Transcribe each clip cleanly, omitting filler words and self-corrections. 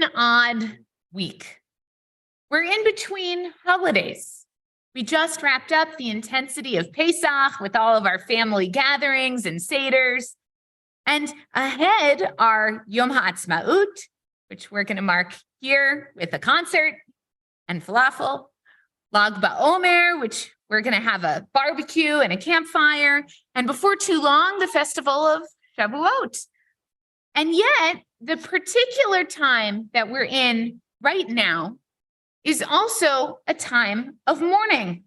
an odd week. We're in between holidays. We just wrapped up the intensity of Pesach with all of our family gatherings and seders. And ahead are Yom HaAtzmaut, which we're going to mark here with a concert and falafel. Lag BaOmer, which we're going to have a barbecue and a campfire. And before too long, the festival of Shavuot. And yet, the particular time that we're in right now is also a time of mourning.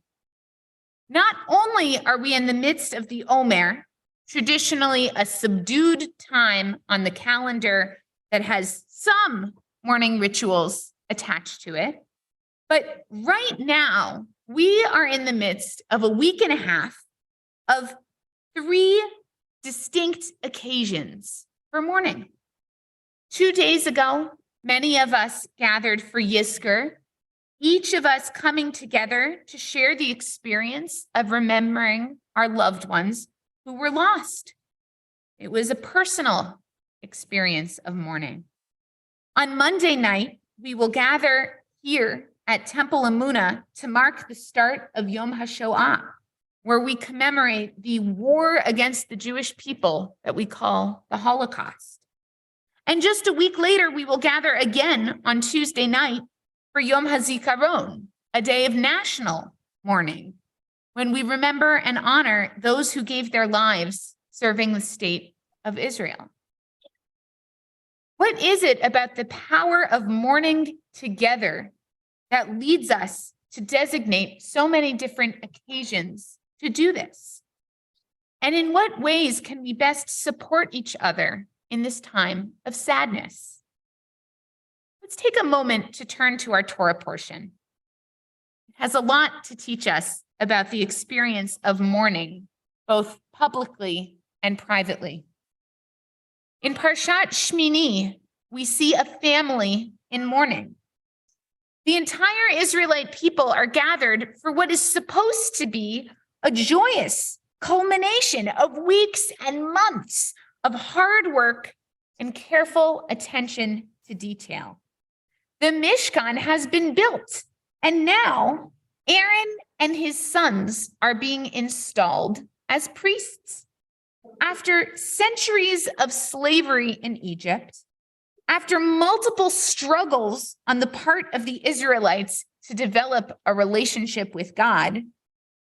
Not only are we in the midst of the Omer, traditionally a subdued time on the calendar that has some mourning rituals attached to it, but right now we are in the midst of a week and a half of 3 distinct occasions for mourning. 2 days ago, many of us gathered for Yizkor, each of us coming together to share the experience of remembering our loved ones who were lost. It was a personal experience of mourning. On Monday night, we will gather here at Temple Emunah to mark the start of Yom HaShoah, where we commemorate the war against the Jewish people that we call the Holocaust. And just a week later, we will gather again on Tuesday night for Yom HaZikaron, a day of national mourning, when we remember and honor those who gave their lives serving the state of Israel. What is it about the power of mourning together that leads us to designate so many different occasions to do this? And in what ways can we best support each other in this time of sadness? Let's take a moment to turn to our Torah portion. It has a lot to teach us about the experience of mourning, both publicly and privately. In Parashah Shmini, we see a family in mourning. The entire Israelite people are gathered for what is supposed to be a joyous culmination of weeks and months of hard work and careful attention to detail. The Mishkan has been built, and now Aaron and his sons are being installed as priests. After centuries of slavery in Egypt, after multiple struggles on the part of the Israelites to develop a relationship with God,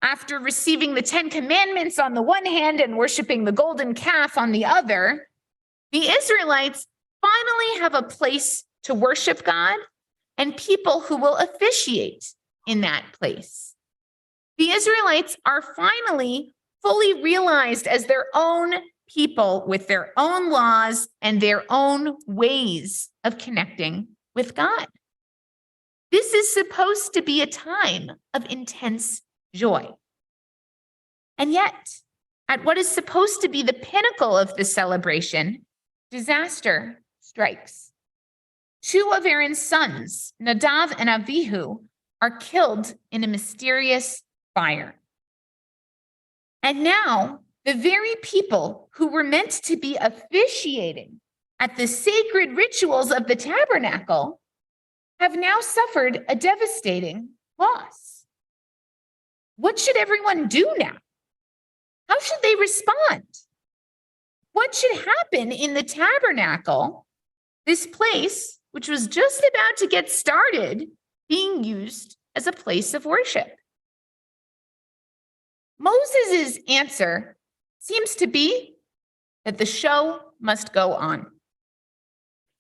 after receiving the 10 Commandments on the one hand and worshiping the golden calf on the other, the Israelites finally have a place to worship God and people who will officiate in that place. The Israelites are finally fully realized as their own people with their own laws and their own ways of connecting with God. This is supposed to be a time of intense joy. And yet, at what is supposed to be the pinnacle of the celebration, disaster strikes. 2 of Aaron's sons, Nadav and Avihu, are killed in a mysterious fire. And now, the very people who were meant to be officiating at the sacred rituals of the tabernacle have now suffered a devastating loss. What should everyone do now? How should they respond? What should happen in the tabernacle, this place, which was just about to get started, being used as a place of worship? Moses' answer seems to be that the show must go on.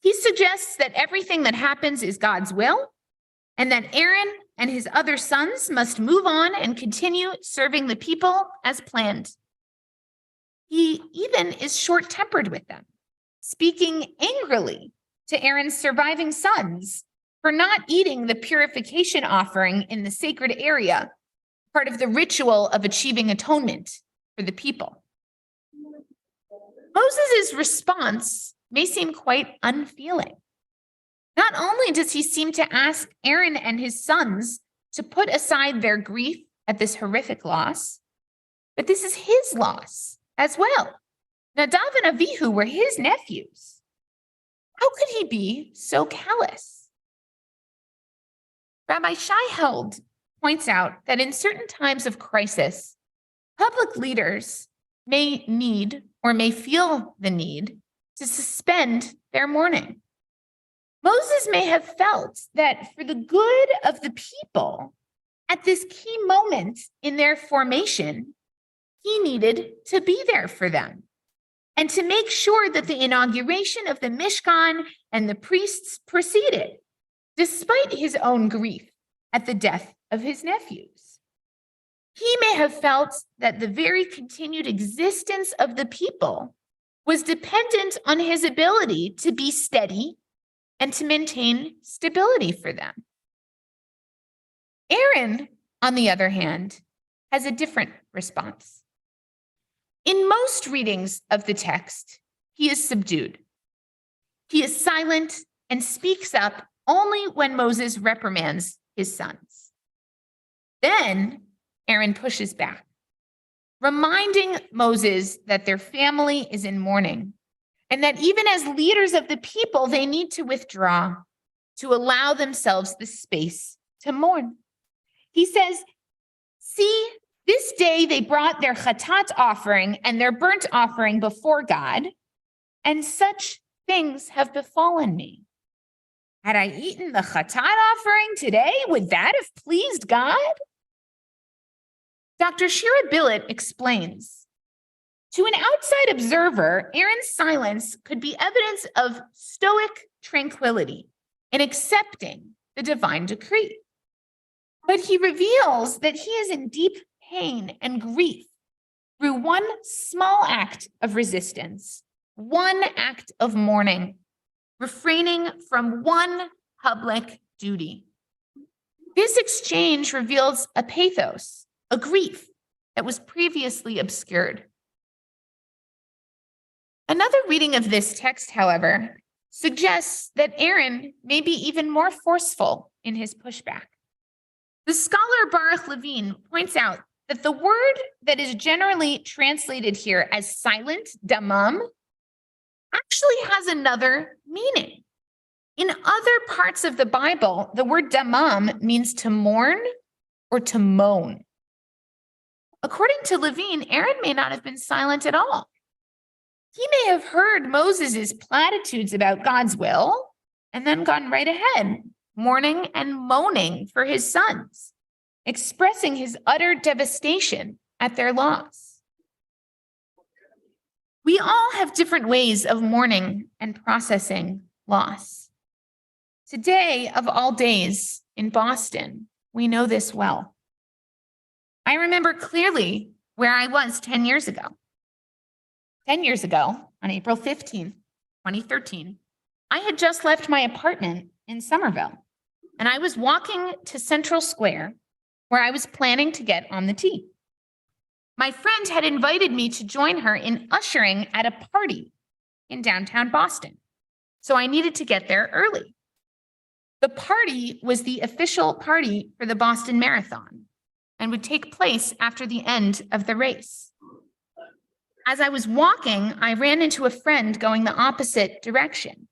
He suggests that everything that happens is God's will, and that Aaron and his other sons must move on and continue serving the people as planned. He even is short-tempered with them, speaking angrily to Aaron's surviving sons for not eating the purification offering in the sacred area, part of the ritual of achieving atonement for the people. Moses' response may seem quite unfeeling. Not only does he seem to ask Aaron and his sons to put aside their grief at this horrific loss, but this is his loss as well. Nadav and Avihu were his nephews. How could he be so callous? Rabbi Shai points out that in certain times of crisis, public leaders may need or may feel the need to suspend their mourning. Moses may have felt that for the good of the people, at this key moment in their formation, he needed to be there for them and to make sure that the inauguration of the Mishkan and the priests proceeded, despite his own grief at the death of his nephews. He may have felt that the very continued existence of the people was dependent on his ability to be steady and to maintain stability for them. Aaron, on the other hand, has a different response. In most readings of the text, he is subdued. He is silent and speaks up only when Moses reprimands his sons. Then Aaron pushes back, reminding Moses that their family is in mourning and that even as leaders of the people, they need to withdraw to allow themselves the space to mourn. He says, see, this day they brought their chatat offering and their burnt offering before God, and such things have befallen me. Had I eaten the chatat offering today, would that have pleased God? Dr. Shira Billet explains, to an outside observer, Aaron's silence could be evidence of stoic tranquility in accepting the divine decree. But he reveals that he is in deep pain and grief through one small act of resistance, one act of mourning, refraining from one public duty. This exchange reveals a pathos, a grief that was previously obscured. Another reading of this text, however, suggests that Aaron may be even more forceful in his pushback. The scholar Baruch Levine points out that the word that is generally translated here as silent, damam, actually has another meaning. In other parts of the Bible, the word damam means to mourn or to moan. According to Levine, Aaron may not have been silent at all. He may have heard Moses' platitudes about God's will and then gone right ahead, mourning and moaning for his sons, expressing his utter devastation at their loss. We all have different ways of mourning and processing loss. Today, of all days in Boston, we know this well. I remember clearly where I was 10 years ago. 10 years ago, on April 15th, 2013, I had just left my apartment in Somerville, and I was walking to Central Square, where I was planning to get on the T. My friend had invited me to join her in ushering at a party in downtown Boston, so I needed to get there early. The party was the official party for the Boston Marathon and would take place after the end of the race. As I was walking, I ran into a friend going the opposite direction.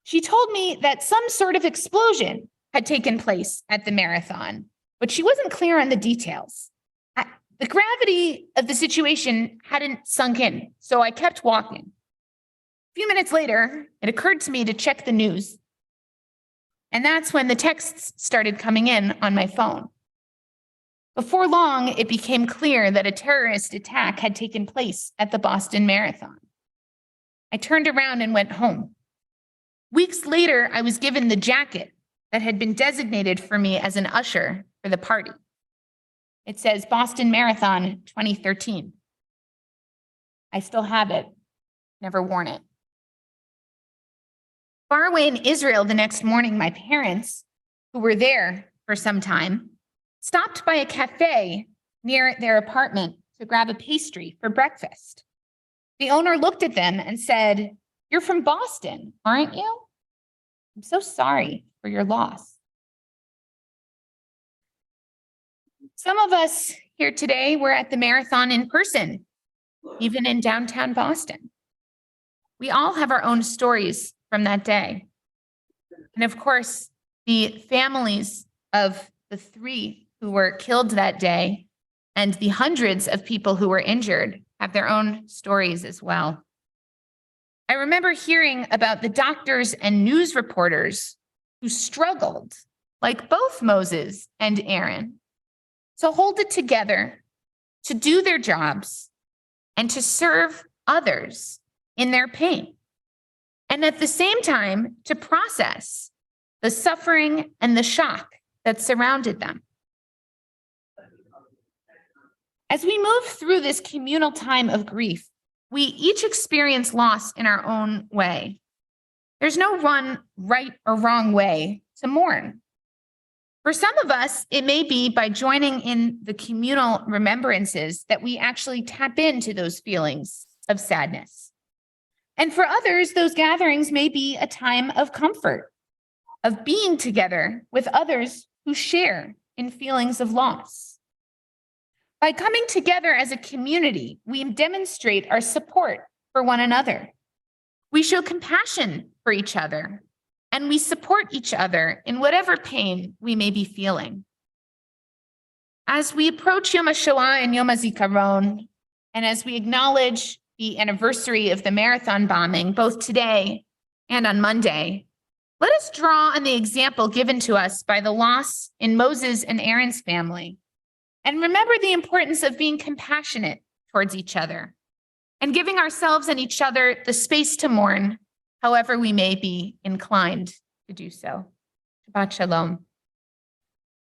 She told me that some sort of explosion had taken place at the marathon, but she wasn't clear on the details. The gravity of the situation hadn't sunk in, so I kept walking. A few minutes later, it occurred to me to check the news. And that's when the texts started coming in on my phone. Before long, it became clear that a terrorist attack had taken place at the Boston Marathon. I turned around and went home. Weeks later, I was given the jacket that had been designated for me as an usher for the party. It says Boston Marathon 2013. I still have it, never worn it. Far away in Israel the next morning, my parents, who were there for some time, stopped by a cafe near their apartment to grab a pastry for breakfast. The owner looked at them and said, "You're from Boston, aren't you? I'm so sorry for your loss." Some of us here today were at the marathon in person, even in downtown Boston. We all have our own stories from that day. And of course, the families of the 3 who were killed that day and the hundreds of people who were injured have their own stories as well. I remember hearing about the doctors and news reporters who struggled, like both Moses and Aaron, to hold it together, to do their jobs, and to serve others in their pain. And at the same time, to process the suffering and the shock that surrounded them. As we move through this communal time of grief, we each experience loss in our own way. There's no one right or wrong way to mourn. For some of us, it may be by joining in the communal remembrances that we actually tap into those feelings of sadness. And for others, those gatherings may be a time of comfort, of being together with others who share in feelings of loss. By coming together as a community, we demonstrate our support for one another. We show compassion for each other, and we support each other in whatever pain we may be feeling. As we approach Yom HaShoah and Yom HaZikaron, and as we acknowledge the anniversary of the marathon bombing, both today and on Monday, let us draw on the example given to us by the loss in Moses and Aaron's family, and remember the importance of being compassionate towards each other and giving ourselves and each other the space to mourn, however we may be inclined to do so. Shabbat Shalom.